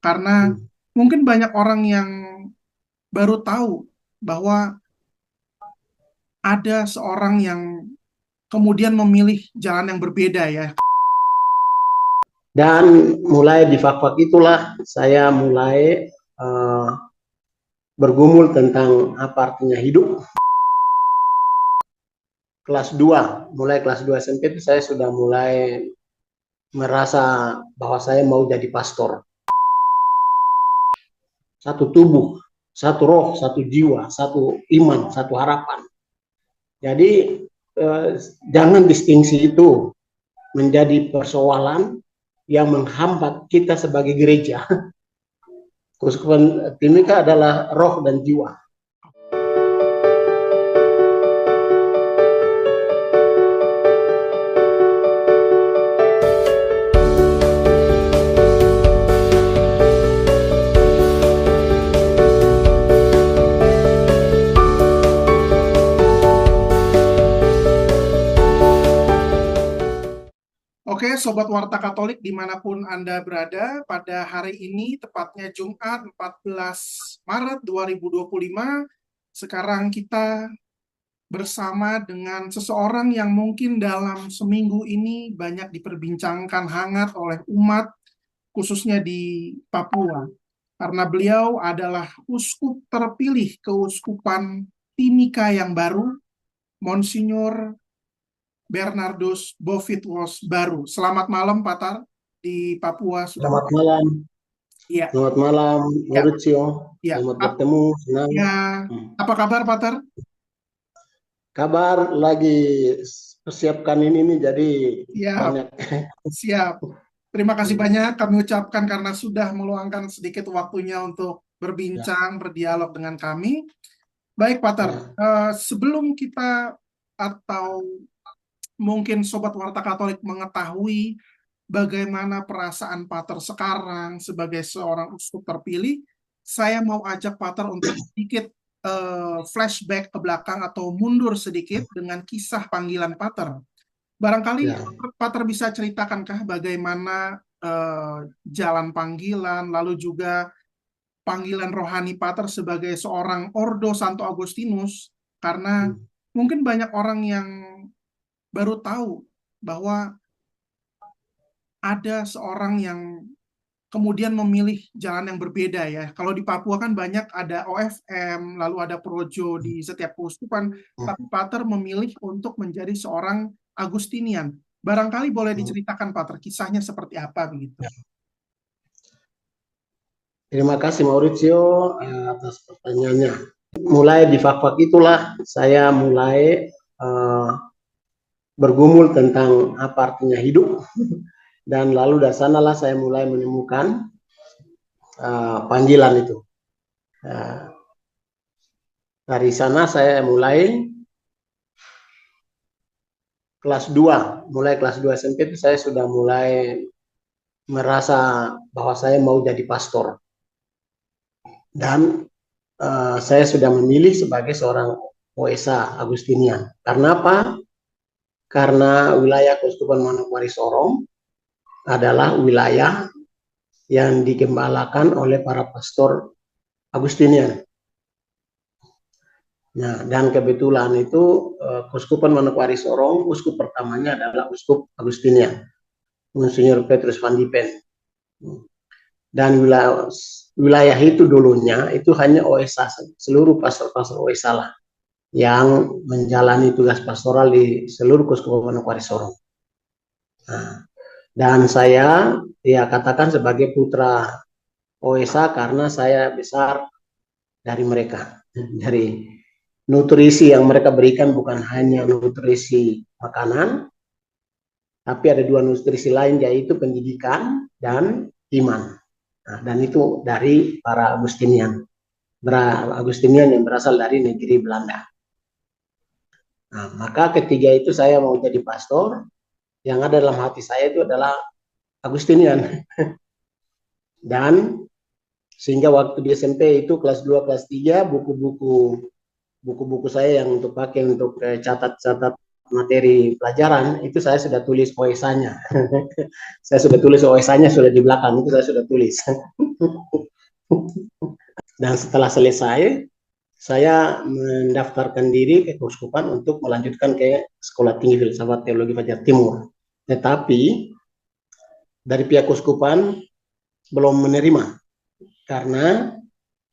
karena mungkin banyak orang yang baru tahu bahwa ada seorang yang kemudian memilih jalan yang berbeda ya. Dan mulai di fak-fak itulah saya mulai bergumul tentang apa artinya hidup. Mulai kelas 2 SMP itu saya sudah mulai merasa bahwa saya mau jadi pastor. Satu tubuh, satu roh, satu jiwa, satu iman, satu harapan. Jadi jangan distingsi itu menjadi persoalan yang menghambat kita sebagai gereja. Keuskupan Timika adalah roh dan jiwa. Oke, Sobat Warta Katolik dimanapun Anda berada, pada hari ini, tepatnya Jumat 14 Maret 2025, sekarang kita bersama dengan seseorang yang mungkin dalam seminggu ini banyak diperbincangkan hangat oleh umat, khususnya di Papua. Karena beliau adalah uskup terpilih Keuskupan Timika yang baru, Monsinyur Bernardus Bovitwos Baru. Selamat malam, Patar, di Papua. Selamat malam. Ya, Selamat malam, ya, Mauricio. ya. Selamat bertemu, senang. Ya, apa kabar, Patar? Kabar lagi persiapkan ini nih, jadi Siap, banyak. siap. Terima kasih banyak kami ucapkan karena sudah meluangkan sedikit waktunya untuk Ya, berbincang, berdialog dengan kami. Baik, Patar. ya. Sebelum kita atau mungkin Sobat Warta Katolik mengetahui bagaimana perasaan Pater sekarang sebagai seorang uskup terpilih, saya mau ajak Pater untuk sedikit flashback ke belakang atau mundur sedikit dengan kisah panggilan Pater. Barangkali Ya. Pater bisa ceritakankah bagaimana jalan panggilan, lalu juga panggilan rohani Pater sebagai seorang Ordo Santo Agustinus, karena mungkin banyak orang yang baru tahu bahwa ada seorang yang kemudian memilih jalan yang berbeda ya. Kalau di Papua kan banyak ada OFM, lalu ada Projo di setiap keuskupan, tapi Pater memilih untuk menjadi seorang Agustinian. Barangkali boleh diceritakan Pater, kisahnya seperti apa begitu. Terima kasih Mauricio atas pertanyaannya. Mulai di fak-fak itulah saya mulai bergumul tentang apa artinya hidup. Dan lalu dari sanalah saya mulai menemukan panggilan itu. Dari sana saya mulai mulai kelas 2 SMP itu saya sudah mulai merasa bahwa saya mau jadi pastor. Dan saya sudah memilih sebagai seorang OSA Agustinian. Karena apa? Karena wilayah Keuskupan Manokwari Sorong adalah wilayah yang digembalakan oleh para pastor Agustinian. Nah, dan kebetulan itu Keuskupan Manokwari Sorong, uskup pertamanya adalah uskup Agustinian, Monsinyur Petrus van Diepen. Dan wilayah itu dulunya itu hanya OSA, seluruh pastor-pastor OSA lah yang menjalani tugas pastoral di seluruh Keuskupan Manokwari Sorong. Nah, dan saya ya katakan sebagai putra OSA karena saya besar dari mereka. Dari nutrisi yang mereka berikan bukan hanya nutrisi makanan, tapi ada dua nutrisi lain yaitu pendidikan dan iman. Nah, dan itu dari para Agustinian yang berasal dari negeri Belanda. Nah, maka ketiga itu saya mau jadi pastor, yang ada dalam hati saya itu adalah Agustinian. Dan sehingga waktu di SMP itu kelas 2, kelas 3, buku-buku saya yang untuk pakai untuk catat-catat materi pelajaran itu saya sudah tulis OSA-nya. Saya sudah tulis OSA-nya sudah di belakang itu saya sudah tulis. Dan setelah selesai, saya mendaftarkan diri ke keuskupan untuk melanjutkan ke Sekolah Tinggi Filsafat Teologi Fajar Timur. Tetapi dari pihak keuskupan belum menerima karena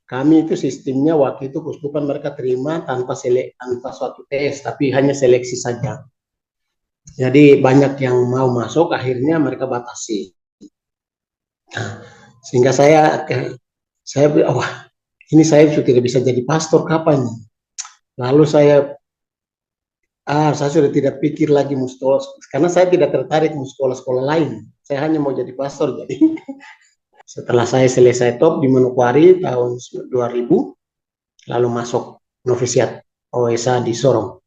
kami itu sistemnya waktu itu keuskupan mereka terima tanpa suatu tes, tapi hanya seleksi saja. Jadi banyak yang mau masuk, akhirnya mereka batasi. Nah, sehingga saya wah ini saya sudah tidak bisa jadi pastor kapan? Lalu saya sudah tidak pikir lagi mustola karena saya tidak tertarik sekolah-sekolah lain. Saya hanya mau jadi pastor. Jadi setelah saya selesai top di Manokwari tahun 2000, lalu masuk novisiat OSA di Sorong,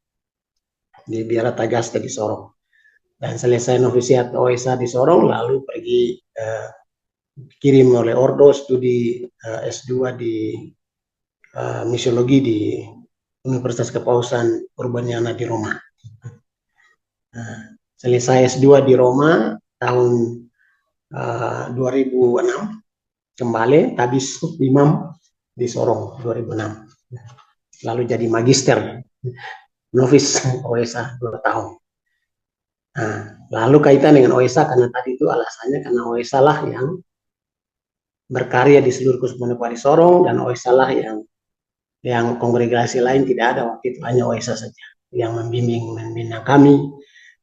di Biara Tagaste di Sorong. Dan selesai novisiat OSA di Sorong, lalu pergi kirim oleh Ordo studi S2 di misiologi di Universitas Kepausan Urbaniana di Roma. Selesai S2 di Roma tahun 2006, kembali habis imam di Sorong 2006. Lalu jadi magister novis OSA 2 tahun. Nah, lalu kaitan dengan OSA karena tadi itu alasannya karena OSA lah yang berkarya di seluruh Kuskupan Manokwari Sorong dan OSA lah yang kongregasi lain tidak ada waktu itu, hanya OSA saja yang membina kami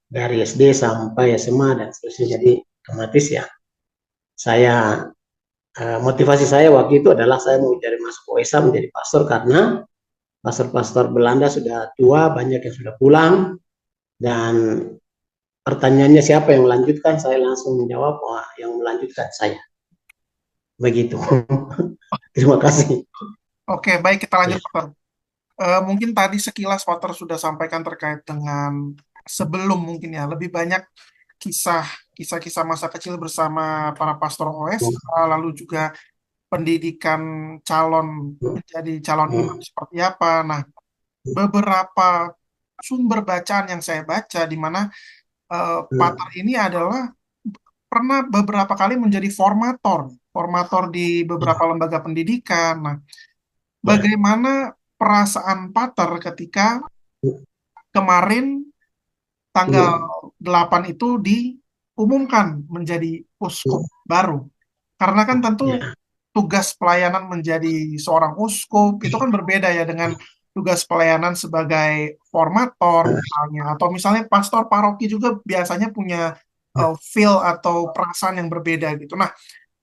dari SD sampai SMA dan seterusnya. Jadi otomatis ya saya motivasi saya waktu itu adalah saya mau cari masuk OSA menjadi pastor karena pastor-pastor Belanda sudah tua, banyak yang sudah pulang, dan pertanyaannya siapa yang melanjutkan, saya langsung menjawab, wah yang melanjutkan saya. Begitu. Terima kasih. Oke, baik kita lanjut, Ya. Pak. Mungkin tadi sekilas Walter sudah sampaikan terkait dengan sebelum mungkin ya lebih banyak kisah-kisah masa kecil bersama para pastor OS, lalu juga pendidikan calon menjadi calon imam seperti apa. Nah, beberapa sumber bacaan yang saya baca di mana Pater ini adalah pernah beberapa kali menjadi formator di beberapa lembaga pendidikan. Nah, Ya. bagaimana perasaan Pater ketika kemarin tanggal 8 itu diumumkan menjadi uskup baru? Karena kan tentu Ya. tugas pelayanan menjadi seorang uskup itu kan berbeda ya dengan tugas pelayanan sebagai formator misalnya, atau misalnya pastor paroki juga biasanya punya feel atau perasaan yang berbeda gitu. Nah,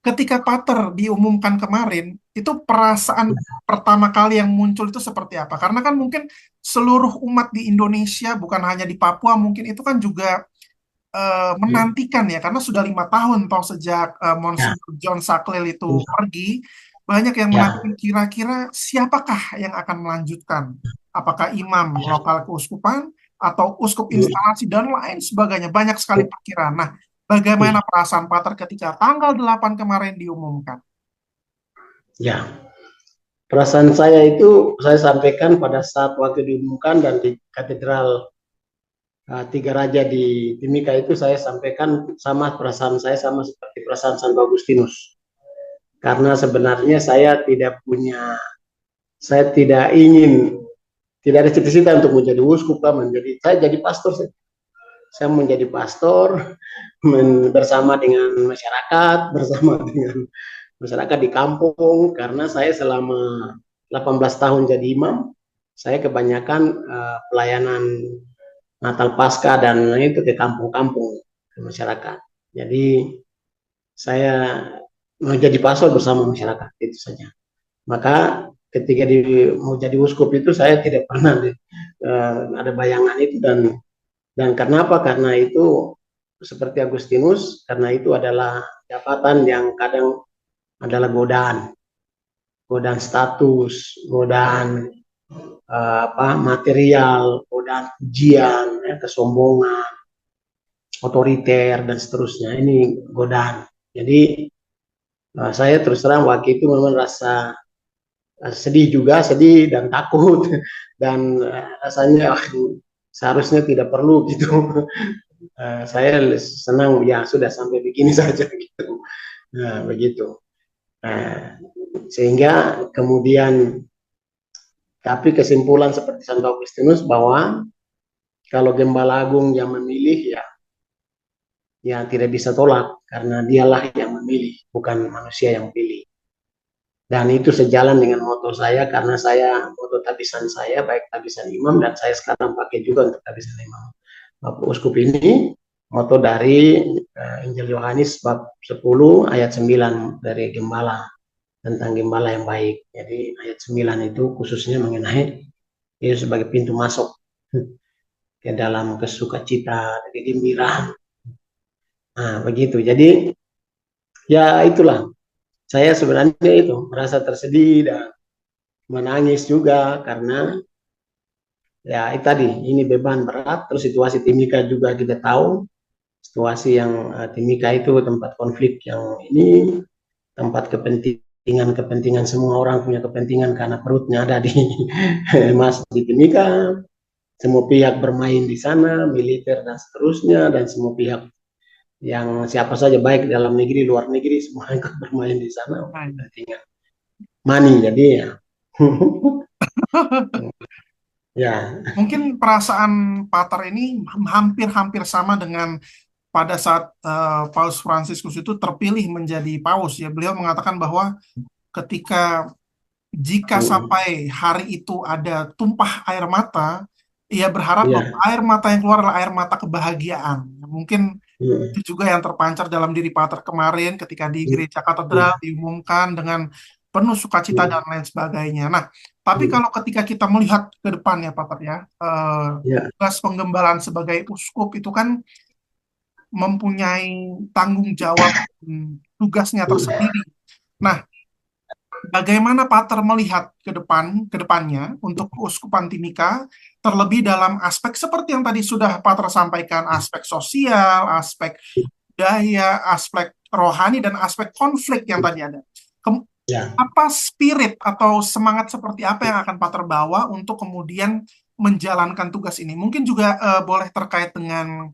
ketika Pater diumumkan kemarin, itu perasaan pertama kali yang muncul itu seperti apa? Karena kan mungkin seluruh umat di Indonesia, bukan hanya di Papua, mungkin itu kan juga menantikan ya, karena sudah 5 tahun toh sejak Ya. Monsignor John Saklil itu pergi, banyak yang Ya. menantikan kira-kira siapakah yang akan melanjutkan, apakah imam lokal keuskupan atau uskup instalasi dan lain sebagainya, banyak sekali perkiraan. Nah, bagaimana perasaan Pater ketika tanggal 8 kemarin diumumkan? Ya. Perasaan saya itu saya sampaikan pada saat waktu diumumkan dan di katedral Tiga Raja di Timika itu saya sampaikan sama perasaan saya sama seperti perasaan Santo Agustinus. Karena sebenarnya saya tidak ingin, tidak ada cita-cita untuk menjadi uskup, saya jadi pastor. Saya menjadi pastor bersama dengan masyarakat, bersama dengan masyarakat di kampung, karena saya selama 18 tahun jadi imam, saya kebanyakan pelayanan Natal Pasca dan itu ke kampung-kampung, ke masyarakat. Jadi saya mau jadi pastor bersama masyarakat, itu saja. Maka ketika mau jadi uskup itu saya tidak pernah ada bayangan itu, dan karena apa? Karena itu seperti Agustinus, karena itu adalah jabatan yang kadang adalah godaan status, godaan material, godaan pujian, kesombongan, otoriter dan seterusnya. Ini godaan. Jadi saya terus terang waktu itu memang rasa sedih dan takut dan rasanya seharusnya tidak perlu gitu. Saya senang ya sudah sampai begini saja gitu. Nah, begitu. Nah, sehingga kemudian tapi kesimpulan seperti Santo Agustinus bahwa kalau Gembala Agung yang memilih ya tidak bisa tolak karena dialah yang memilih, bukan manusia yang pilih. Dan itu sejalan dengan moto saya karena saya moto tabisan saya baik tabisan imam dan saya sekarang pakai juga untuk tabisan imam Bapak Uskup ini moto dari Injil Yohanes bab 10 ayat 9 dari Gembala tentang gembala yang baik. Jadi ayat 9 itu khususnya mengenai itu sebagai pintu masuk ke dalam kesukacita, kegembiraan. Nah, begitu. Jadi ya itulah saya sebenarnya itu merasa tersedih dan menangis juga karena ya itu tadi ini beban berat terus situasi Timika juga kita tahu situasi yang Timika itu tempat konflik yang ini tempat kepentingan semua orang punya kepentingan karena perutnya ada di Mas di Timika, semua pihak bermain di sana, militer dan seterusnya dan semua pihak yang siapa saja baik dalam negeri luar negeri semua ikut bermain di sana kepentingan money jadi ya. Ya, Mungkin perasaan Pater ini hampir-hampir sama dengan pada saat Paus Fransiskus itu terpilih menjadi paus ya. Beliau mengatakan bahwa ketika jika sampai hari itu ada tumpah air mata, ia berharap bahwa ya, air mata yang keluar adalah air mata kebahagiaan. Mungkin itu juga yang terpancar dalam diri Pater kemarin ketika di gereja katedral diumumkan dengan penuh sukacita dan lain sebagainya. Nah, tapi kalau ketika kita melihat ke depan ya Pater ya, ya, tugas penggembalaan sebagai uskup itu kan mempunyai tanggung jawab tugasnya tersendiri. Nah, bagaimana Pater melihat ke depannya untuk Keuskupan Timika, terlebih dalam aspek seperti yang tadi sudah Pater sampaikan, aspek sosial, aspek budaya, aspek rohani, dan aspek konflik yang tadi ada. ya. Apa spirit atau semangat seperti apa yang akan Pater bawa untuk kemudian menjalankan tugas ini? Mungkin juga boleh terkait dengan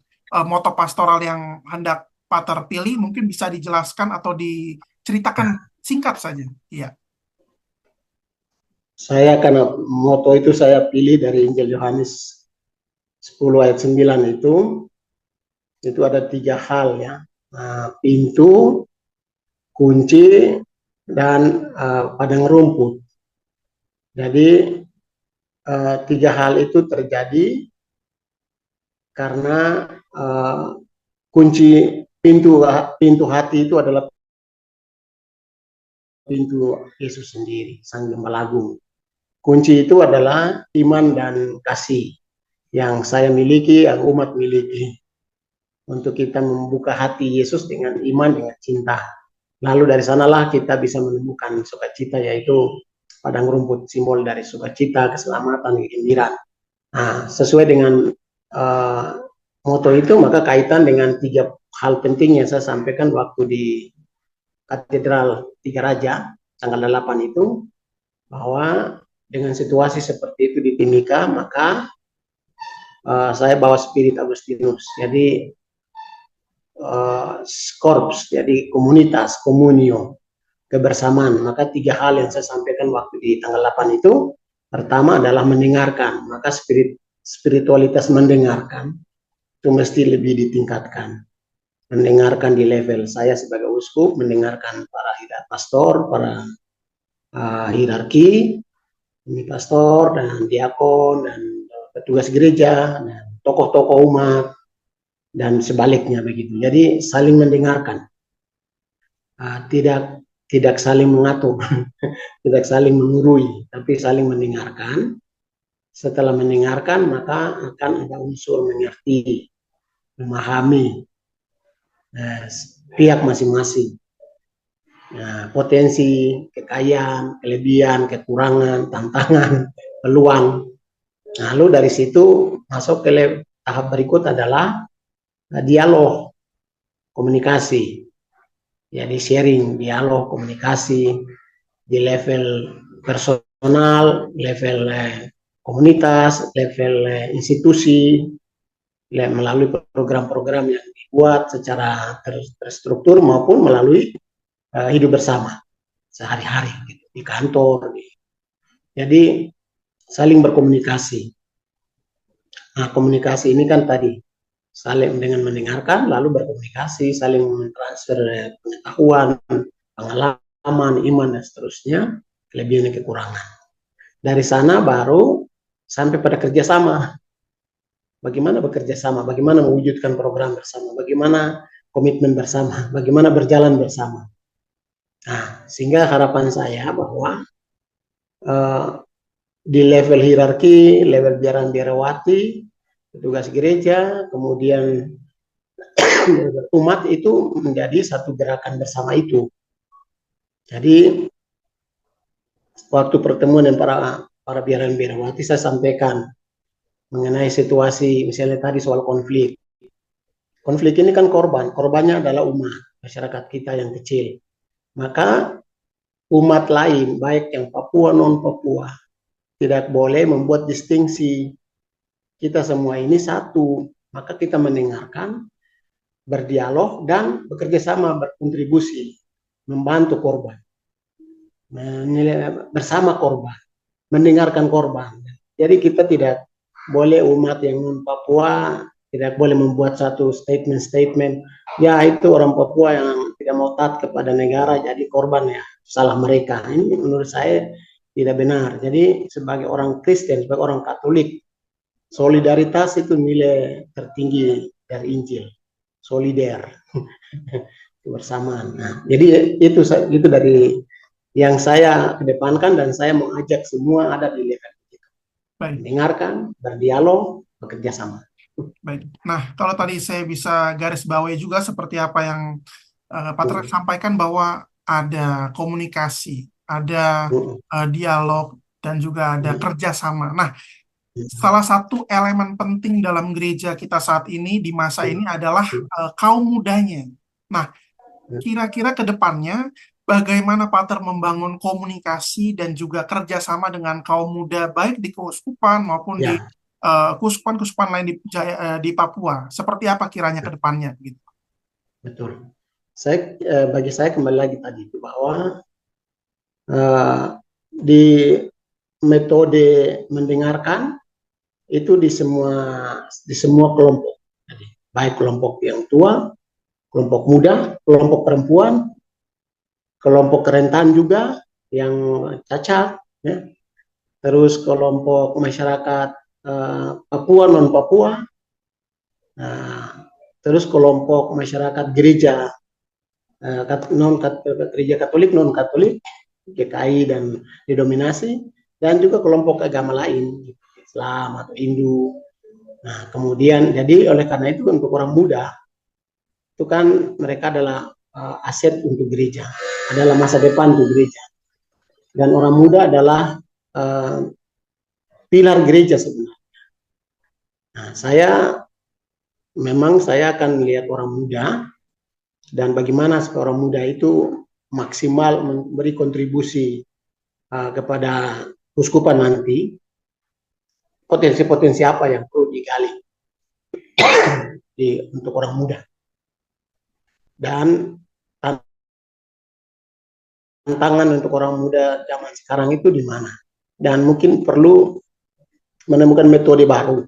moto pastoral yang hendak Pater pilih, mungkin bisa dijelaskan atau diceritakan singkat saja. Iya. Saya karena moto itu saya pilih dari Injil Yohanes 10 ayat 9 itu ada 3 hal ya. Nah, pintu, kunci, dan padang rumput. Jadi 3 hal itu terjadi karena kunci pintu hati itu adalah pintu Yesus sendiri, Sang Gembala Agung. Kunci itu adalah iman dan kasih yang saya miliki, yang umat miliki. Untuk kita membuka hati Yesus dengan iman, dengan cinta. Lalu dari sanalah kita bisa menemukan sukacita, yaitu padang rumput, simbol dari sukacita, keselamatan, kegembiraan. Nah, sesuai dengan moto itu, maka kaitan dengan 3 hal penting yang saya sampaikan waktu di Katedral Tiga Raja, tanggal 8 itu, bahwa dengan situasi seperti itu di Timika, maka saya bawa spirit Agustinus. Jadi korps, jadi komunitas, komunio, kebersamaan. Maka 3 hal yang saya sampaikan waktu di tanggal 8 itu, pertama adalah mendengarkan. Maka spiritualitas mendengarkan itu mesti lebih ditingkatkan. Mendengarkan di level saya sebagai uskup, mendengarkan para pastor, para hierarki, ini pastor dan diakon dan petugas gereja dan tokoh-tokoh umat dan sebaliknya begitu. Jadi saling mendengarkan, tidak saling mengatur, tidak saling mengurui, tapi saling mendengarkan. Setelah mendengarkan maka akan ada unsur mengerti, memahami pihak masing-masing. Nah, potensi, kekayaan, kelebihan, kekurangan, tantangan, peluang. Lalu dari situ masuk ke tahap berikut adalah dialog, komunikasi. Jadi sharing, dialog, komunikasi di level personal, level komunitas, level institusi, melalui program-program yang dibuat secara terstruktur maupun melalui hidup bersama sehari-hari gitu, di kantor. Jadi saling berkomunikasi. Nah, komunikasi ini kan tadi saling dengan mendengarkan, lalu berkomunikasi, saling mentransfer pengetahuan, pengalaman, iman, dan seterusnya, kelebihan dan kekurangan. Dari sana baru sampai pada kerjasama. Bagaimana bekerja sama, bagaimana mewujudkan program bersama, bagaimana komitmen bersama, bagaimana berjalan bersama. Nah, sehingga harapan saya bahwa di level hierarki, level biaran-biarawati, petugas gereja, kemudian umat itu menjadi satu gerakan bersama itu. Jadi waktu pertemuan dengan para biaran-biarawati saya sampaikan mengenai situasi misalnya tadi soal konflik. Konflik ini kan korbannya adalah umat, masyarakat kita yang kecil. Maka umat lain, baik yang Papua, non-Papua, tidak boleh membuat distingsi. Kita semua ini satu, maka kita mendengarkan, berdialog, dan bekerja sama, berkontribusi, membantu korban, bersama korban, mendengarkan korban. Jadi kita tidak boleh umat yang non-Papua tidak boleh membuat satu statement, ya itu orang Papua yang tidak mau taat kepada negara jadi korban, ya salah mereka. Ini menurut saya tidak benar. Jadi sebagai orang Kristen, sebagai orang Katolik, solidaritas itu nilai tertinggi dari Injil, solider, kebersamaan. Nah, jadi itu dari yang saya kedepankan dan saya mengajak semua ada di level itu. Mendengarkan, berdialog, bekerja sama. Baik. Nah, kalau tadi saya bisa garis bawahi juga seperti apa yang Pak Ter sampaikan bahwa ada komunikasi, ada dialog, dan juga ada kerjasama. Nah, salah satu elemen penting dalam gereja kita saat ini di masa ini adalah kaum mudanya. Nah, kira-kira ke depannya bagaimana Pak Ter membangun komunikasi dan juga kerjasama dengan kaum muda baik di keuskupan maupun di keuskupan-keuskupan lain di Papua. Seperti apa kiranya ke depannya? Gitu. Betul. Bagi saya kembali lagi tadi itu bahwa di metode mendengarkan itu di semua kelompok, baik kelompok yang tua, kelompok muda, kelompok perempuan, kelompok rentan juga yang cacat, ya. Terus kelompok masyarakat Papua, non Papua, terus kelompok masyarakat gereja gereja Katolik, non Katolik, GKI dan didominasi, dan juga kelompok agama lain, Islam atau Hindu. Nah, kemudian jadi oleh karena itu untuk orang muda itu kan mereka adalah aset untuk gereja, adalah masa depan untuk gereja, dan orang muda adalah pilar gereja sebenarnya. Nah, saya akan melihat orang muda dan bagaimana supaya orang muda itu maksimal memberi kontribusi kepada keuskupan nanti, potensi-potensi apa yang perlu digali untuk orang muda, dan tantangan untuk orang muda zaman sekarang itu di mana, dan mungkin perlu menemukan metode baru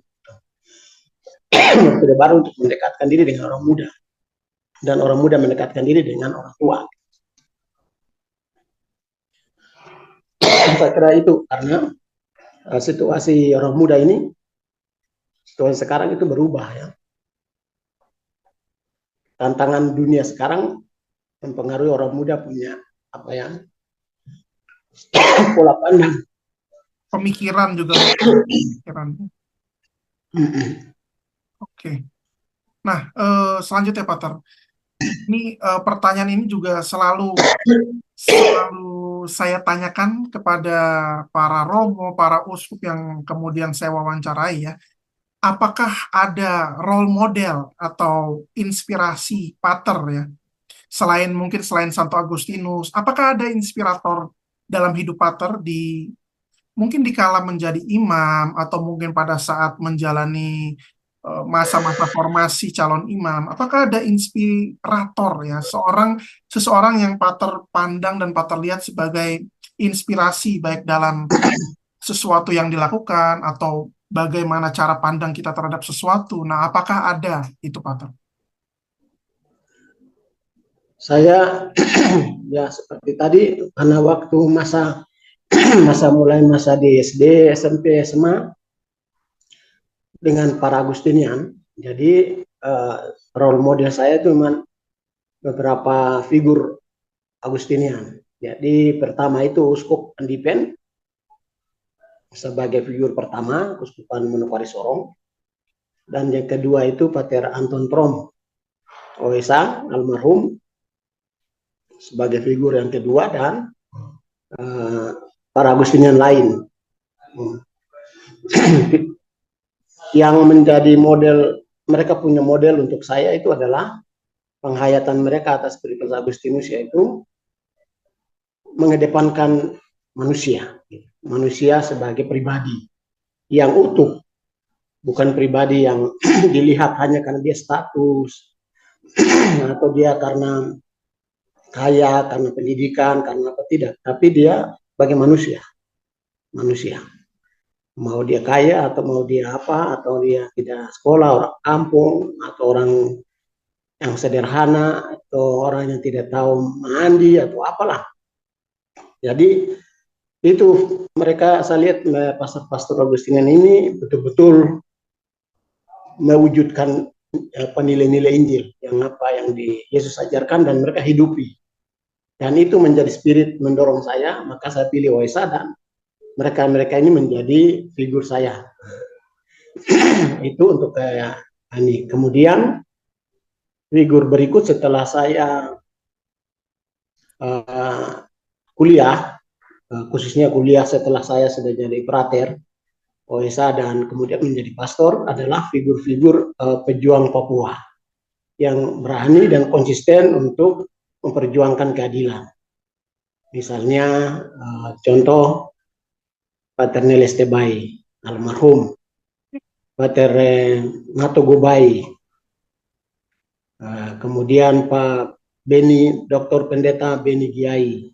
untuk mendekatkan diri dengan orang muda, dan orang muda mendekatkan diri dengan orang tua. Saya kira itu karena situasi orang muda ini, situasi sekarang itu berubah, ya. Tantangan dunia sekarang mempengaruhi orang muda punya pola pandang, pemikiran juga. Oke. Nah, selanjutnya Pak Ter, ini pertanyaan ini juga selalu saya tanyakan kepada para romo, para uskup yang kemudian saya wawancarai, ya. Apakah ada role model atau inspirasi Pater, ya? Selain Santo Agustinus, apakah ada inspirator dalam hidup Pater di mungkin dikala menjadi imam atau mungkin pada saat menjalani masa-masa formasi calon imam, apakah ada inspirator ya, seseorang yang Pater pandang dan Pater lihat sebagai inspirasi baik dalam sesuatu yang dilakukan atau bagaimana cara pandang kita terhadap sesuatu. Nah, apakah ada itu, Pater? Saya ya seperti tadi, karena waktu masa masa di SD, SMP, SMA dengan para Agustinian, jadi role model saya itu memang beberapa figur Agustinian. Jadi pertama itu Uskup Pandipen sebagai figur pertama, Uskupan Manokwari Sorong, dan yang kedua itu Pater Anton Prom OSA almarhum sebagai figur yang kedua, dan para Agustinian lain. Yang menjadi model, mereka punya model untuk saya itu adalah penghayatan mereka atas Spiritus Agustinus, yaitu mengedepankan manusia sebagai pribadi yang utuh, bukan pribadi yang dilihat hanya karena dia status atau dia karena kaya, karena pendidikan, karena apa, tidak, tapi dia sebagai manusia. Mau dia kaya atau mau dia apa, atau dia tidak sekolah, orang kampung, atau orang yang sederhana, atau orang yang tidak tahu mandi atau apalah. Jadi itu mereka, saya lihat pastor-pastor Agustinian ini betul-betul mewujudkan nilai-nilai Injil yang di Yesus ajarkan dan mereka hidupi. Dan itu menjadi spirit mendorong saya, maka saya pilih OSA dan mereka ini menjadi figur saya. Itu untuk kayak ini. Kemudian figur berikut setelah saya kuliah, khususnya kuliah setelah saya sudah jadi prater OSA dan kemudian menjadi pastor, adalah figur-figur pejuang Papua yang berani dan konsisten untuk memperjuangkan keadilan. Misalnya contoh Pater Neles Tebai almarhum, Pater Ngato Gobai, kemudian Pak Beni, Dr. Pendeta Beni Giai,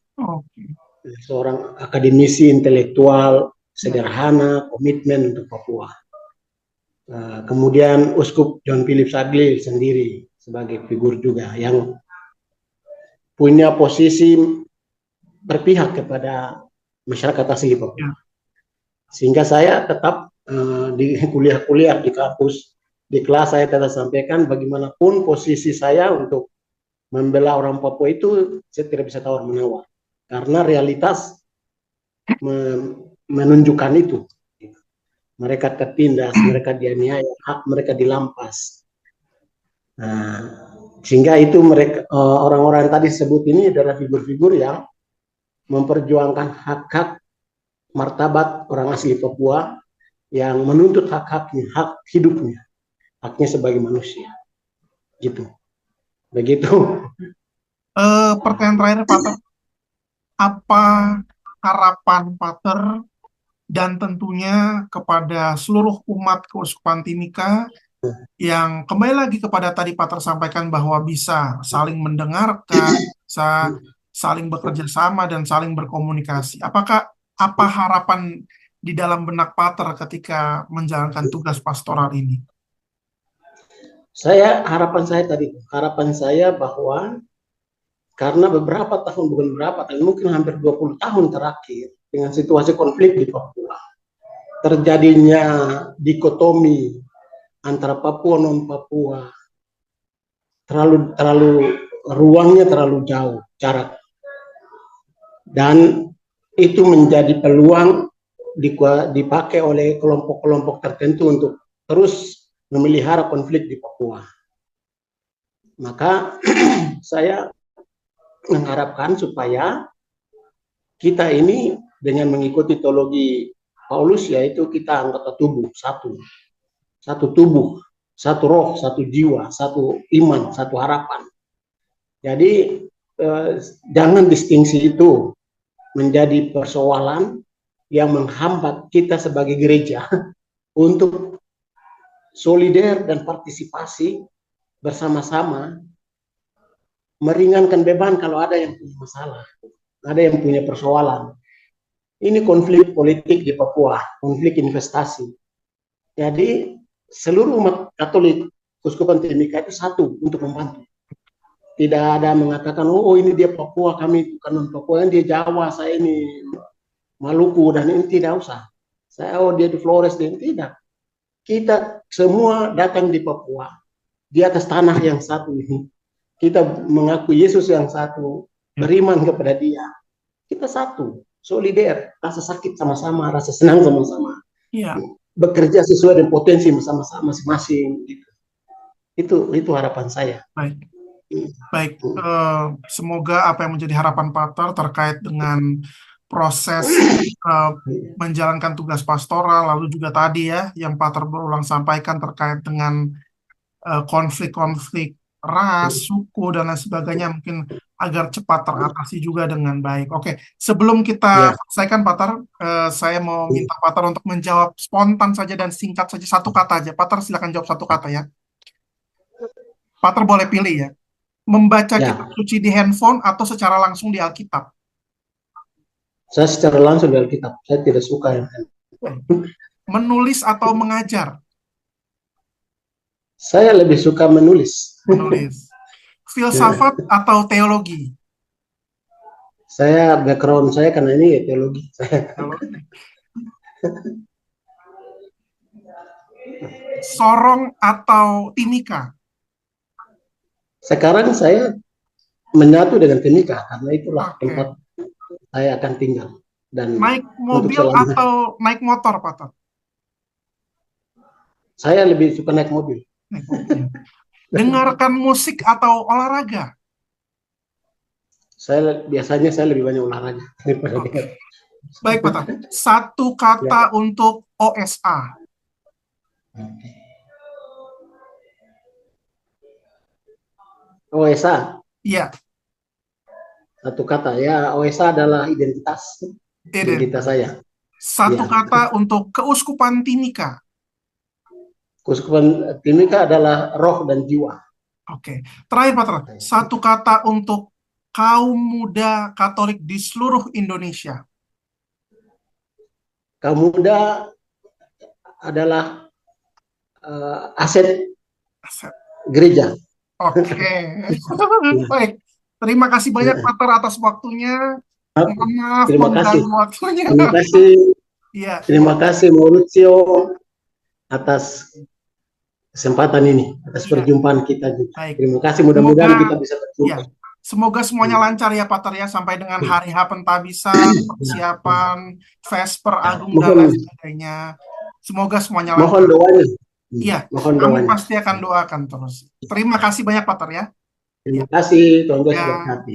seorang akademisi intelektual, sederhana, komitmen untuk Papua. Kemudian Uskup John Philip Saglil sendiri sebagai figur juga yang punya posisi berpihak kepada masyarakat asli Papua. Sehingga saya tetap di kuliah-kuliah di kampus, di kelas saya tetap sampaikan bagaimanapun posisi saya untuk membela orang Papua itu, saya tidak bisa tawar-menawar. Karena realitas menunjukkan itu. Mereka tertindas, mereka dianiaya, hak mereka dilampas. Sehingga itu mereka, orang-orang yang tadi sebut ini adalah figur-figur yang memperjuangkan hak-hak martabat orang asli Papua, yang menuntut hak-haknya, hak hidupnya, haknya sebagai manusia. Gitu. Begitu. Pertanyaan terakhir, Pater. Apa harapan Pater dan tentunya kepada seluruh umat Keuskupan Timika yang kembali lagi kepada tadi Pater sampaikan bahwa bisa saling mendengarkan, bisa saling bekerja sama dan saling berkomunikasi. Apa harapan di dalam benak Pater ketika menjalankan tugas pastoral ini? Harapan saya bahwa karena beberapa tahun, bukan beberapa tahun, mungkin hampir 20 tahun terakhir dengan situasi konflik di Papua, terjadinya dikotomi antara Papua non Papua, terlalu ruangnya terlalu jauh jarak, dan itu menjadi peluang dipakai oleh kelompok-kelompok tertentu untuk terus memelihara konflik di Papua. Maka saya mengharapkan supaya kita ini dengan mengikuti teologi Paulus, yaitu kita anggota tubuh, satu tubuh, satu roh, satu jiwa, satu iman, satu harapan. Jadi jangan distingsi itu menjadi persoalan yang menghambat kita sebagai gereja untuk solider dan partisipasi bersama-sama meringankan beban kalau ada yang punya masalah, ada yang punya persoalan. Ini konflik politik di Papua, konflik investasi. Jadi seluruh umat Katolik Kuskupan Timika itu satu untuk membantu. Tidak ada mengatakan, oh ini dia Papua, kami bukan non Papua, dia Jawa, saya ini Maluku, dan ini tidak usah. Saya, oh dia di Flores, dan tidak. Kita semua datang di Papua, di atas tanah yang satu ini. Kita mengaku Yesus yang satu, beriman kepada dia. Kita satu, solider, rasa sakit sama-sama, rasa senang sama-sama. Iya. Bekerja sesuai dengan potensi bersama-sama masing-masing. Itu harapan saya. Baik. Semoga apa yang menjadi harapan Pater terkait dengan proses menjalankan tugas pastoral, lalu juga tadi ya yang Pater berulang sampaikan terkait dengan konflik-konflik ras, suku, dan lain sebagainya mungkin agar cepat teratasi juga dengan baik. Oke, sebelum kita selesaikan Pater, saya mau minta Pater untuk menjawab spontan saja dan singkat saja, satu kata aja. Pater silakan jawab satu kata ya. Pater boleh pilih ya. Membaca kitab suci di handphone atau secara langsung di Alkitab? Saya secara langsung di Alkitab. Saya tidak suka yang handphone. Menulis atau mengajar? Saya lebih suka menulis. Menulis. Filsafat atau teologi? Saya background saya karena ini ya teologi. Sorong atau Timika? Sekarang saya menyatu dengan Timika karena itulah tempat saya akan tinggal. Dan naik mobil atau naik motor, Pater? Saya lebih suka naik mobil. Dengarkan musik atau olahraga? Biasanya saya lebih banyak olahraga daripada dengar. Baik, Pater. Satu kata untuk OSA. OSA. Iya. Satu kata ya, OSA adalah identitas saya. Satu kata untuk Keuskupan Timika. Keuskupan Timika adalah roh dan jiwa. Oke. Terakhir, Pater. Satu kata untuk kaum muda Katolik di seluruh Indonesia. Kaum muda adalah aset gereja. Oke. Baik. Terima kasih banyak Pater atas waktunya. Maaf terima kasih. Waktunya. Terima kasih. Iya. Terima kasih Mauricio atas kesempatan ini, atas perjumpaan kita juga. Baik. Terima kasih, mudah-mudahan kita bisa berjumpa. Ya. Semoga semuanya lancar ya Pater ya, sampai dengan hari H Pentabisa, persiapan Vesper Agung dan lain sebagainya. Semoga semuanya lancar. Mohon doanya. Iya, kami pasti akan doakan terus. Terima kasih banyak Pater ya. Terima kasih, Tuhan Yesus berkati.